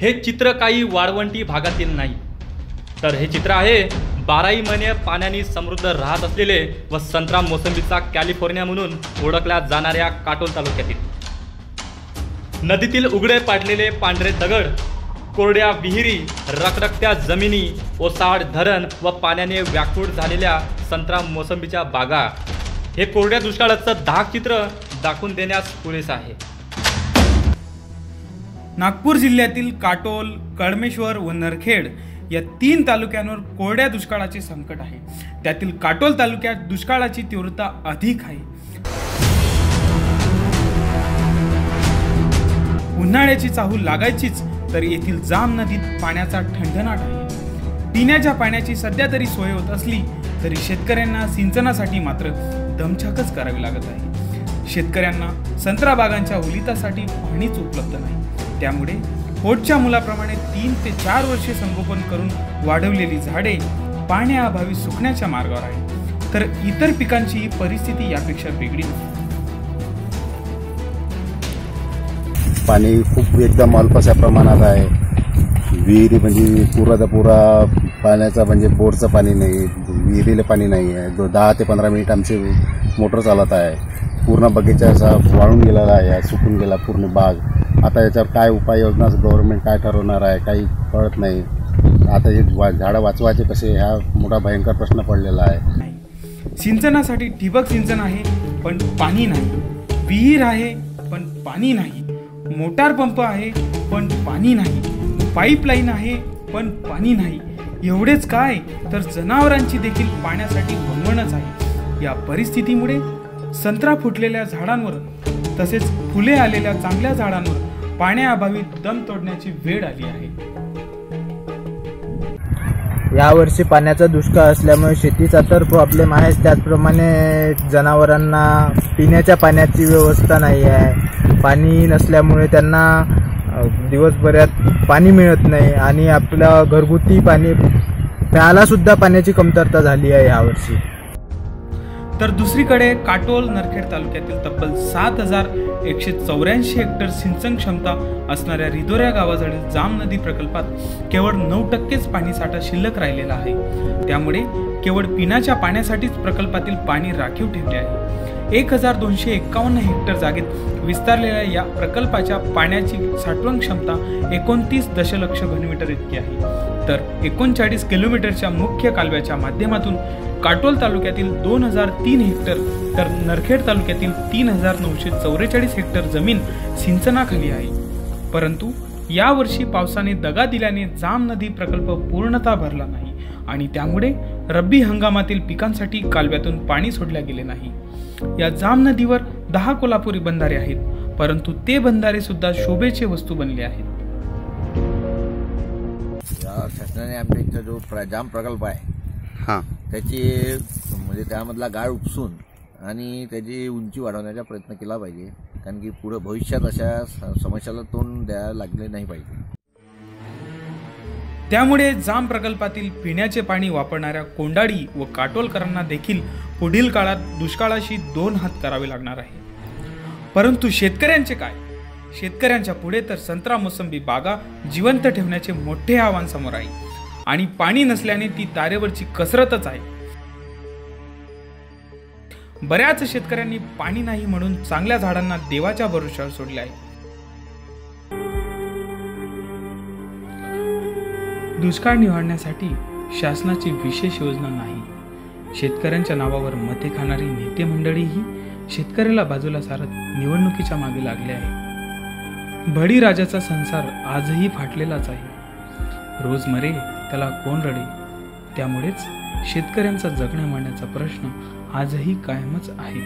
हे चित्र काही वाळवंटी भागातील नाही, तर हे चित्र आहे बाराही महिने पाण्याने समृद्ध राहत असलेले व संत्रा मोसंबीचा कॅलिफोर्निया म्हणून ओळखल्या जाणाऱ्या काटोल तालुक्यातील. नदीतील उघडे पाडलेले पांढरे दगड, कोरड्या विहिरी, रखरखत्या जमिनी, ओसाड धरण व पाण्याने व्याकुळ झालेल्या संत्रा मोसंबीच्या बागा हे कोरड्या दुष्काळाचं दाहक चित्र दाखवून देण्यास पुरेसं आहे. नागपूर जिल्ह्यातील काटोल, कळमेश्वर व नरखेड या 3 तालुक्यांवर कोरड्या दुष्काळाचे संकट आहे. त्यातील काटोल तालुक्यात दुष्काळाची तीव्रता अधिक आहे. उन्हाळ्याची चाहूल लागायचीच तर येथील जाम नदीत पाण्याचा ठणठणाट आहे. पिण्याच्या पाण्याची सध्या तरी सोय होत असली तरी शेतकऱ्यांना सिंचनासाठी मात्र दमछाकच करावी लागत आहे. शेतकऱ्यांना संत्रा बागांच्या ओलितासाठी पाणीच उपलब्ध नाही. त्यामुळे पोटच्या मुलाप्रमाणे 3 ते 4 वर्षे संगोपन करून वाढवलेली झाडे पाण्याअभावी सुकण्याच्या मार्गावर आहे. तर इतर पिकांची परिस्थिती यापेक्षा वेगळी नाही. पाणी खूप एकदम अल्पशा प्रमाणात आहे. विहिरी म्हणजे पुरा पाण्याचा म्हणजे बोरचं पाणी नाही, विहिरीला पाणी नाही आहे. 10 ते 15 मिनिट आमची मोटर चालत आहे. पूर्ण बगीचा असा वाळून गेलेला आहे, सुकून गेला पूर्ण बाग. आता याच्यावर काय उपाययोजना गव्हर्नमेंट काय ठरवणार आहे काही कळत नाही. आता हे झाडं वाचवायचे कसे हा मोठा भयंकर प्रश्न पडलेला आहे. सिंचनासाठी ठिबक सिंचन आहे पण पाणी नाही, विहीर आहे पण पाणी नाही, मोटार पंप आहे पण पाणी नाही, पाईपलाईन आहे पण पाणी नाही. एवढेच काय तर जनावरांची देखील पाण्यासाठी वणवणच आहे. या परिस्थितीमुळे संत्रा फुटलेल्या झाडांवर तसेच फुले आलेल्या चांगल्या झाडांवर पाण्याअभावी दम तोडण्याची वेळ आली आहे. यावर्षी पाण्याचा दुष्काळ असल्यामुळे शेतीचा तर प्रॉब्लेम आहे, त्याचप्रमाणे जनावरांना पिण्याच्या पाण्याची व्यवस्था नाही आहे. पाणी नसल्यामुळे त्यांना दिवसभरात पाणी मिळत नाही आणि आपल्या घरगुती पाणी प्यायला सुद्धा पाण्याची कमतरता झाली आहे यावर्षी. तर दुसरीकडे काटोल नरखेड तालुक्यातील तब्बल 7,184 हेक्टर सिंचन क्षमता असणाऱ्या रिधोऱ्या गावाजवळील जाम नदी प्रकल्पात केवळ 9%च पाणीसाठा शिल्लक राहिलेला आहे. त्यामुळे केवळ पिण्याच्या पाण्यासाठीच प्रकल्पातील पाणी राखीव ठेवले आहे. 1,251 हेक्टर जागेत विस्तारलेल्या या प्रकल्पाच्या पाण्याची साठवण क्षमता 29 दशलक्ष घनमीटर इतकी आहे. तर 39 किलोमीटरच्या मुख्य कालव्याच्या माध्यमातून काटोल तालुक्यातील 2,003 हेक्टर तर नरखेड तालुक्यातील 3,944 हेक्टर जमीन सिंचनाखाली आहे. परंतु यावर्षी पावसाने दगा दिल्याने जाम नदी प्रकल्प पूर्णतः भरला नाही आणि त्यामुळे रब्बी हंगामातील पिकांसाठी कालव्यातून पाणी सोडले गेले नाही. या जाम नदीवर 10 कोल्हापुरी बंधारे आहेत, परंतु ते बंधारे सुद्धा शोभेचे वस्तू बनले आहेत. शासनाने आमच्या इथं जो जाम प्रकल्प आहे त्याची म्हणजे त्यामधला गाळ उपसून आणि त्याची उंची वाढवण्याचा प्रयत्न केला पाहिजे, कारण की पुढे भविष्यात अशा समस्याला तोंड द्यायला लागले नाही पाहिजे. त्यामुळे जाम प्रकल्पातील पिण्याचे पाणी वापरणाऱ्या कोंडाळी व काटोलकरांना देखील पुढील काळात दुष्काळाशी 2 हात करावे लागणार आहे. परंतु शेतकऱ्यांचे काय? शेतकऱ्यांच्या पुढे तर संत्रा मोसंबी बागा जिवंत ठेवण्याचे मोठे आव्हान समोर आहे आणि पाणी नसल्याने ती तारेवरची कसरतच आहे. बऱ्याच शेतकऱ्यांनी पाणी नाही म्हणून चांगल्या झाडांना देवाच्या भरोश्यावर सोडले आहे. दुष्काळ निवारण्यासाठी शासनाची विशेष योजना नाही. शेतकऱ्यांच्या नावावर मते खाणारी नेते मंडळीही शेतकऱ्याला बाजूला सारत निवडणुकीच्या मागे लागले आहे. बळीराजाचा संसार आजही फाटलेलाच आहे. रोज मरे त्याला कोण रडे. त्यामुळेच शेतकऱ्यांचा जगण्या मारण्याचा प्रश्न आजही कायमच आहे.